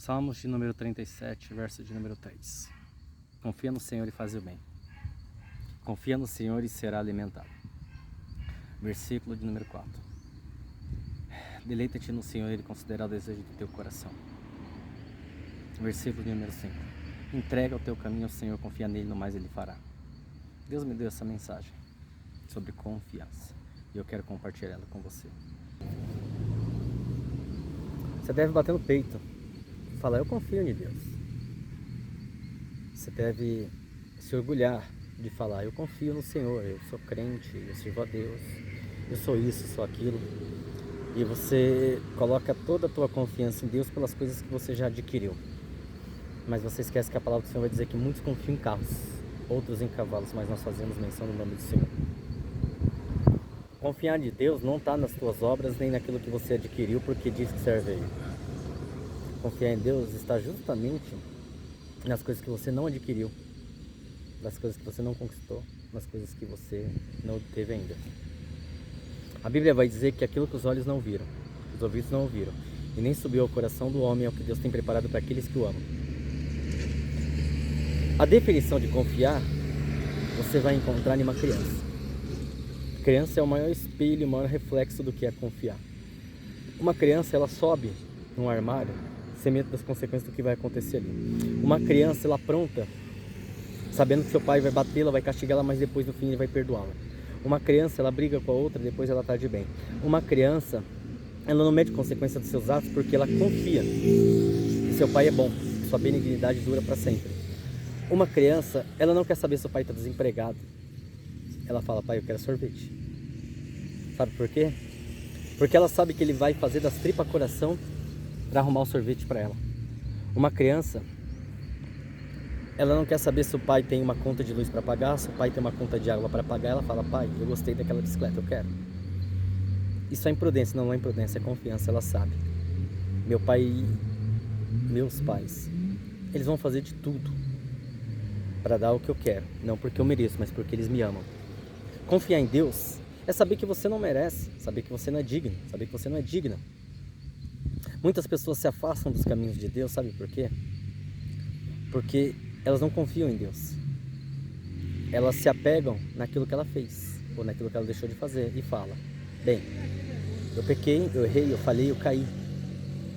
Salmos de número 37, verso de número 3. Confia no Senhor e faz o bem. Confia no Senhor e será alimentado. Versículo de número 4. Deleita-te no Senhor e Ele considerará o desejo do teu coração. Versículo de número 5. Entrega o teu caminho ao Senhor, confia nele, no mais Ele fará. Deus me deu essa mensagem sobre confiança e eu quero compartilhar ela com você. Você deve bater no peito e falar: eu confio em Deus. Você deve se orgulhar de falar: eu confio no Senhor, eu sou crente, eu sirvo a Deus, eu sou isso, sou aquilo. E você coloca toda a tua confiança em Deus pelas coisas que você já adquiriu. Mas você esquece que a palavra do Senhor vai dizer que muitos confiam em carros, outros em cavalos, mas nós fazemos menção no nome do Senhor. Confiar em Deus não está nas tuas obras, nem naquilo que você adquiriu porque diz que serve a Ele. Confiar em Deus está justamente nas coisas que você não adquiriu, nas coisas que você não conquistou, nas coisas que você não teve ainda. A Bíblia vai dizer que aquilo que os olhos não viram, os ouvidos não ouviram, e nem subiu ao coração do homem é o que Deus tem preparado para aqueles que o amam. A definição de confiar, você vai encontrar em uma criança. A criança é o maior espelho, o maior reflexo do que é confiar. Uma criança, ela sobe num armário sem medo das consequências do que vai acontecer ali. Uma criança, ela pronta, sabendo que seu pai vai batê-la, vai castigá-la, mas depois no fim ele vai perdoá-la. Uma criança, ela briga com a outra, depois ela está de bem. Uma criança, ela não mede consequência dos seus atos porque ela confia que seu pai é bom, que sua benignidade dura para sempre. Uma criança, ela não quer saber se o pai está desempregado. Ela fala: pai, eu quero sorvete. Sabe por quê? Porque ela sabe que ele vai fazer das tripas coração para arrumar o sorvete para ela. Uma criança, ela não quer saber se o pai tem uma conta de luz para pagar, se o pai tem uma conta de água para pagar. Ela fala: pai, eu gostei daquela bicicleta, eu quero. Isso é imprudência, não é imprudência, é confiança. Ela sabe. Meu pai e meus pais, eles vão fazer de tudo para dar o que eu quero, não porque eu mereço, mas porque eles me amam. Confiar em Deus é saber que você não merece, saber que você não é digno, saber que você não é digna. Muitas pessoas se afastam dos caminhos de Deus, sabe por quê? Porque elas não confiam em Deus. Elas se apegam naquilo que ela fez, ou naquilo que ela deixou de fazer, e fala: bem, eu pequei, eu errei, eu falhei, eu caí.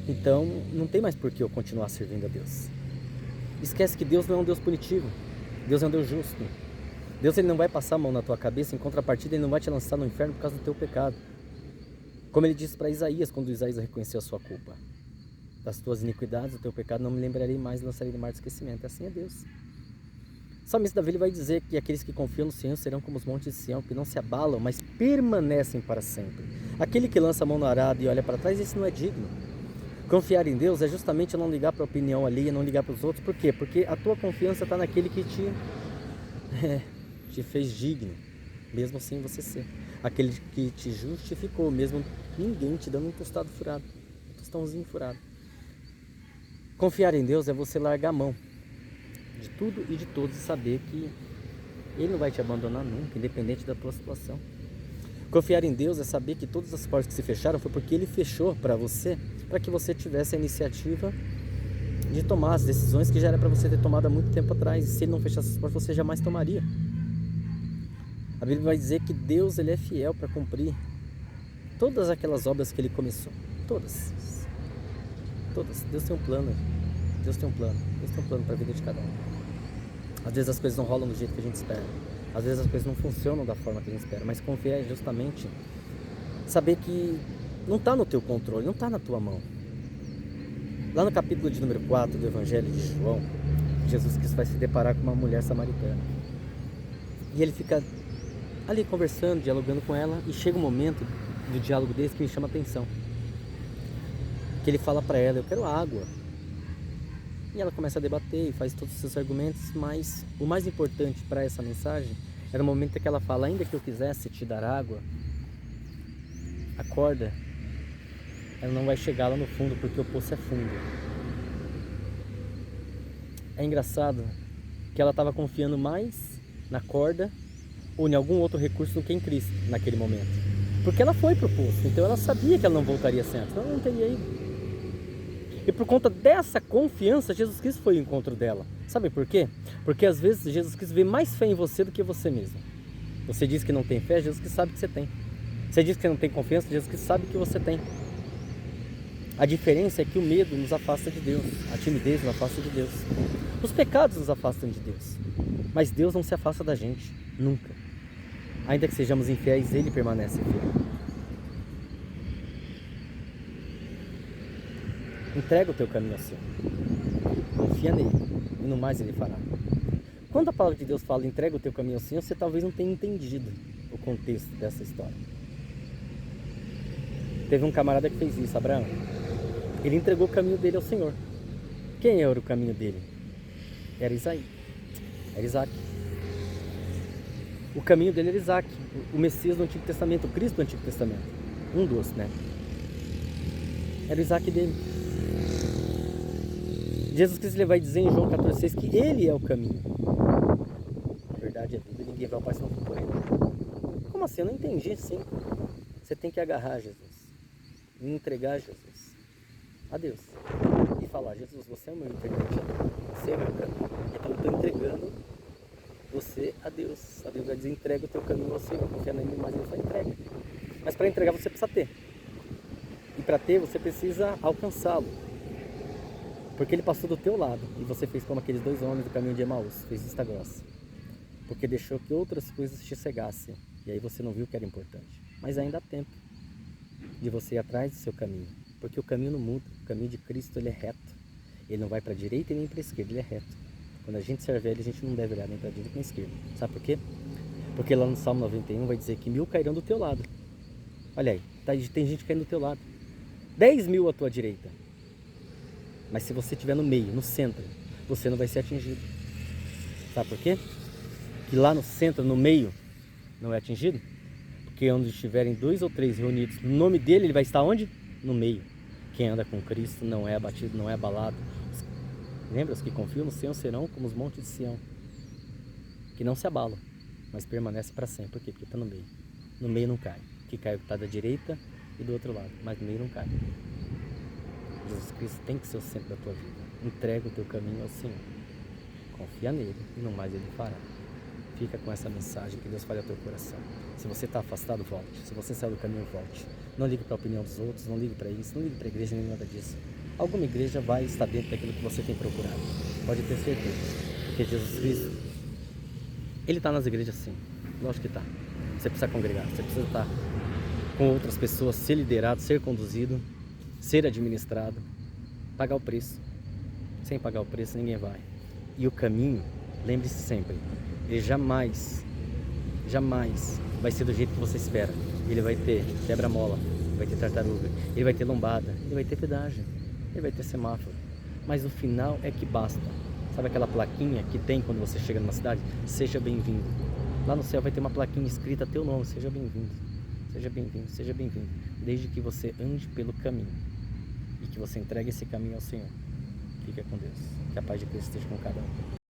Então não tem mais por que eu continuar servindo a Deus. Esquece que Deus não é um Deus punitivo. Deus é um Deus justo. Deus, ele não vai passar a mão na tua cabeça, em contrapartida ele não vai te lançar no inferno por causa do teu pecado. Como ele disse para Isaías, quando Isaías reconheceu a sua culpa: das tuas iniquidades, do teu pecado não me lembrarei mais, lançarei de mar de esquecimento. Assim é Deus. O salmista Davi vai dizer que aqueles que confiam no Senhor serão como os montes de Sião, que não se abalam, mas permanecem para sempre. Aquele que lança a mão no arado e olha para trás, esse não é digno. Confiar em Deus é justamente não ligar para a opinião alheia, não ligar para os outros. Por quê? Porque a tua confiança está naquele que te fez digno, mesmo sem você ser. Aquele que te justificou, mesmo ninguém te dando um tostado furado, um tostãozinho furado. Confiar em Deus é você largar a mão de tudo e de todos e saber que Ele não vai te abandonar nunca, independente da tua situação. Confiar em Deus é saber que todas as portas que se fecharam foi porque Ele fechou para você, para que você tivesse a iniciativa de tomar as decisões que já era para você ter tomado há muito tempo atrás. E se Ele não fechasse as portas, você jamais tomaria. A Bíblia vai dizer que Deus, ele é fiel para cumprir todas aquelas obras que Ele começou. Todas. Deus tem um plano. Deus tem um plano para a vida de cada um. Às vezes as coisas não rolam do jeito que a gente espera. Às vezes as coisas não funcionam da forma que a gente espera. Mas confiar é justamente saber que não está no teu controle, não está na tua mão. Lá no capítulo de número 4 do Evangelho de João, Jesus Cristo vai se deparar com uma mulher samaritana. E ele fica ali conversando, dialogando com ela, e chega um momento do diálogo desse que me chama a atenção. Que ele fala para ela: eu quero água. E ela começa a debater e faz todos os seus argumentos, mas o mais importante para essa mensagem era o momento em que ela fala: ainda que eu quisesse te dar água, a corda, ela não vai chegar lá no fundo porque o poço é fundo. É engraçado que ela estava confiando mais na corda ou em algum outro recurso do que em Cristo naquele momento. Porque ela foi para o poço, então ela sabia que ela não voltaria sem água, ela não teria ido. E por conta dessa confiança, Jesus Cristo foi ao encontro dela. Sabe por quê? Porque às vezes Jesus Cristo vê mais fé em você do que você mesmo. Você diz que não tem fé, Jesus Cristo sabe que você tem. Você diz que você não tem confiança, Jesus Cristo sabe que você tem. A diferença é que o medo nos afasta de Deus, a timidez nos afasta de Deus, os pecados nos afastam de Deus, mas Deus não se afasta da gente, nunca. Ainda que sejamos infiéis, Ele permanece fiel. Entrega o teu caminho ao Senhor, confia nele e no mais Ele fará. Quando a palavra de Deus fala entrega o teu caminho ao Senhor, você talvez não tenha entendido o contexto dessa história. Teve um camarada que fez isso, Abraão. Ele entregou o caminho dele ao Senhor. Quem era o caminho dele? Era Isaí. Era Isaac. O caminho dele era Isaac, o Messias do Antigo Testamento, o Cristo do Antigo Testamento. Um dos, né? Era o Isaac dele. Jesus Cristo ele vai dizer em João 14,6 que Ele é o caminho. A verdade é vida, ninguém vai ao Pai se não for por Ele. Como assim? Eu não entendi, sim. Você tem que agarrar Jesus e entregar Jesus a Deus e falar: Jesus, você é o meu intermediário, você é o meu caminho, então eu estou entregando você a Deus. A Deus vai dizer: entrega o teu caminho ao Senhor, confia nele, mas Ele só entrega. Mas para entregar você precisa ter, e para ter você precisa alcançá-lo, porque Ele passou do teu lado e você fez como aqueles dois homens do caminho de Emaús, fez vista grossa, porque deixou que outras coisas te cegassem e aí você não viu o que era importante. Mas ainda há tempo de você ir atrás do seu caminho, porque o caminho não muda. O caminho de Cristo ele é reto, ele não vai para a direita e nem para a esquerda, ele é reto. Quando a gente serve a Ele, a gente não deve olhar nem para a direita nem para a esquerda. Sabe por quê? Porque lá no Salmo 91 vai dizer que 1000 cairão do teu lado. Olha aí, tem gente caindo do teu lado, 10.000 à tua direita, mas se você estiver no meio, no centro, você não vai ser atingido. Sabe por quê? Que lá no centro, no meio, não é atingido? Porque onde estiverem 2 ou 3 reunidos no nome dele, ele vai estar onde? No meio. Quem anda com Cristo não é abatido, não é abalado. Lembra? Os que confiam no Senhor serão como os montes de Sião, que não se abalam, mas permanecem para sempre. Por quê? Porque está no meio. No meio não cai. Que cai o que está da direita e do outro lado, mas no meio não cai. Jesus Cristo tem que ser o centro da tua vida. Entrega o teu caminho ao Senhor. Confia nele e no mais Ele fará. Fica com essa mensagem, que Deus fale ao teu coração. Se você está afastado, volte. Se você saiu do caminho, volte. Não ligue para a opinião dos outros, não ligue para isso, não ligue para a igreja, nem nada disso. Alguma igreja vai estar dentro daquilo que você tem procurado. Pode ter certeza. Porque Jesus Cristo, Ele está nas igrejas sim. Lógico que está. Você precisa congregar, você precisa estar com outras pessoas, ser liderado, ser conduzido, ser administrado, pagar o preço. Sem pagar o preço, ninguém vai. E o caminho, lembre-se sempre, ele jamais vai ser do jeito que você espera. Ele vai ter quebra-mola, vai ter tartaruga, ele vai ter lombada, ele vai ter pedágio, ele vai ter semáforo. Mas o final é que basta. Sabe aquela plaquinha que tem quando você chega numa cidade? Seja bem-vindo. Lá no céu vai ter uma plaquinha escrita teu nome: seja bem-vindo, seja bem-vindo, seja bem-vindo. Desde que você ande pelo caminho e que você entregue esse caminho ao Senhor. Fica com Deus. Que a paz de Cristo esteja com cada um.